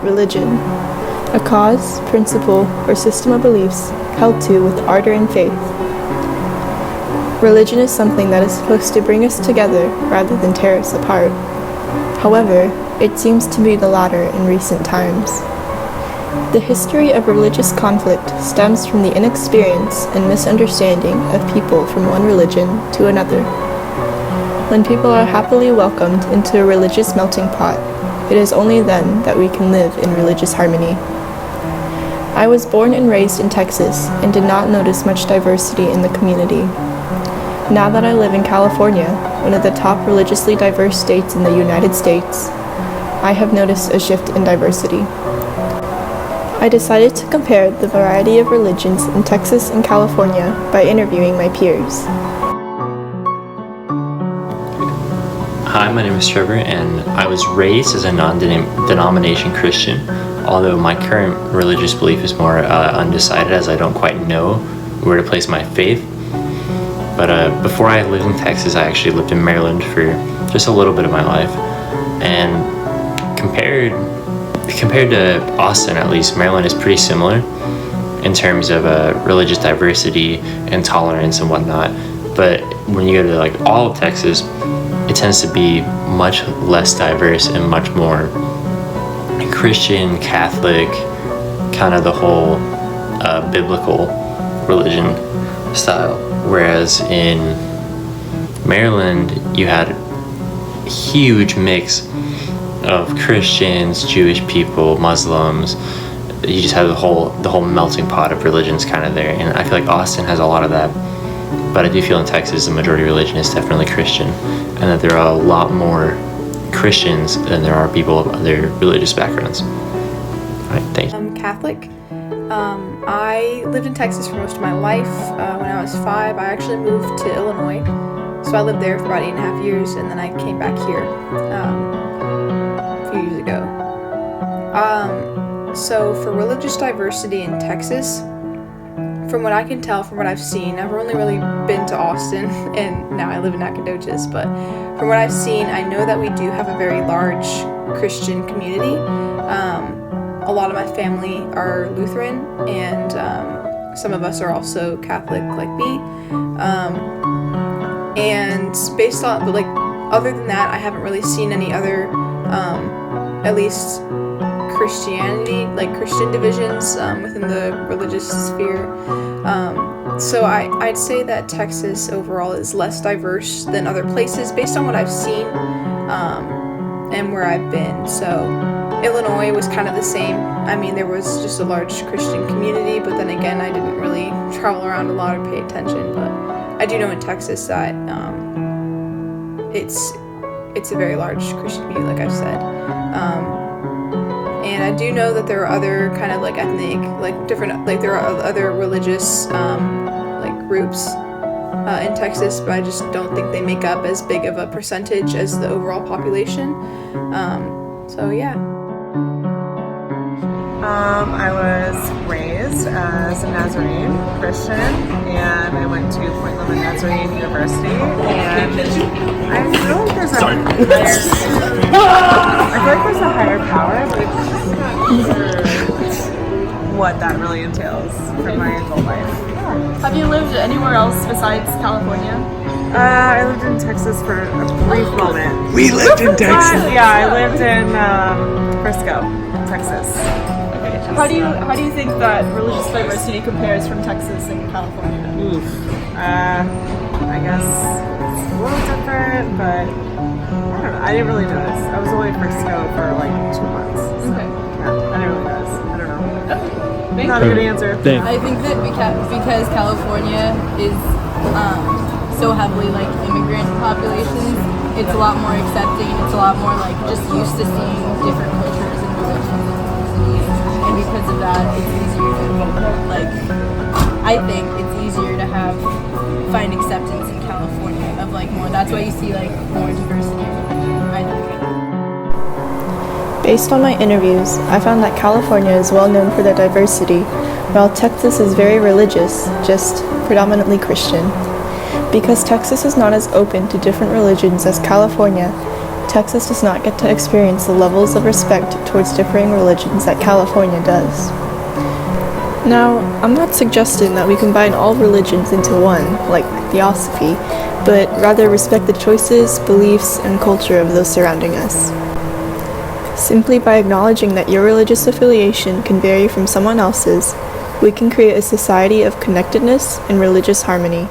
Religion. A cause, principle, or system of beliefs held to with ardor and faith. Religion is something that is supposed to bring us together rather than tear us apart. However, it seems to be the latter in recent times. The history of religious conflict stems from the inexperience and misunderstanding of people from one religion to another. When people are happily welcomed into a religious melting pot, it is only then that we can live in religious harmony. I was born and raised in Texas and did not notice much diversity in the community. Now that I live in California, one of the top religiously diverse states in the United States, I have noticed a shift in diversity. I decided to compare the variety of religions in Texas and California by interviewing my peers. Hi, my name is Trevor, and I was raised as a non-denomination Christian, although my current religious belief is more undecided, as I don't quite know where to place my faith. But before I lived in Texas, I actually lived in Maryland for just a little bit of my life. And compared to Austin, at least, Maryland is pretty similar in terms of religious diversity and tolerance and whatnot. But when you go to like all of Texas, it tends to be much less diverse and much more Christian, Catholic, kind of the whole biblical religion style. Whereas in Maryland, you had a huge mix of Christians, Jewish people, Muslims. You just have the whole melting pot of religions kind of there. And I feel like Austin has a lot of that. But I do feel in Texas, the majority religion is definitely Christian, and that there are a lot more Christians than there are people of other religious backgrounds. All right, thank you. I'm Catholic. I lived in Texas for most of my life. When I was 5, I actually moved to Illinois. So I lived there for about 8.5 years, and then I came back here a few years ago. So for religious diversity in Texas, from what I can tell, from what I've seen, I've only really been to Austin, and now I live in Nacogdoches, but from what I've seen, I know that we do have a very large Christian community. A lot of my family are Lutheran, and some of us are also Catholic, like me. And based on, but like, other than that, I haven't really seen any other, at least Christianity, like Christian divisions within the religious sphere. So I'd say that Texas overall is less diverse than other places based on what I've seen and where I've been. So Illinois was kind of the same. I mean, there was just a large Christian community, but then again, I didn't really travel around a lot or pay attention. But I do know in Texas that it's a very large Christian community, like I've said. And I do know that there are other kind of like ethnic, like different, like there are other religious like groups in Texas, but I just don't think they make up as big of a percentage as the overall population. So yeah. I was raised as a Nazarene Christian, and I went to Point Loma Nazarene University, and I feel like there's a higher power, but I'm just not sure what that really entails for my adult life. Have you lived anywhere else besides California? I lived in Texas for a brief moment. We lived in Texas. Yeah, I lived in Frisco, Texas. How do you think that religious diversity compares from Texas and California? I guess it's a little different, but I don't know. I didn't really notice. I was only in Frisco for like 2 months. So, Okay. yeah, I didn't really notice. I don't know. Okay. Not a good answer. I think that because California is so heavily like immigrant populations, it's a lot more accepting. It's a lot more like just used to seeing different cultures and religions and ethnicities. And because of that, it's easier to like. I think it's easier to find acceptance in California of like more. That's why you see like more diversity. I think. Based on my interviews, I found that California is well known for their diversity, while Texas is very religious, just predominantly Christian. Because Texas is not as open to different religions as California, Texas does not get to experience the levels of respect towards differing religions that California does. Now, I'm not suggesting that we combine all religions into one, like theosophy, but rather respect the choices, beliefs, and culture of those surrounding us. Simply by acknowledging that your religious affiliation can vary from someone else's, we can create a society of connectedness and religious harmony.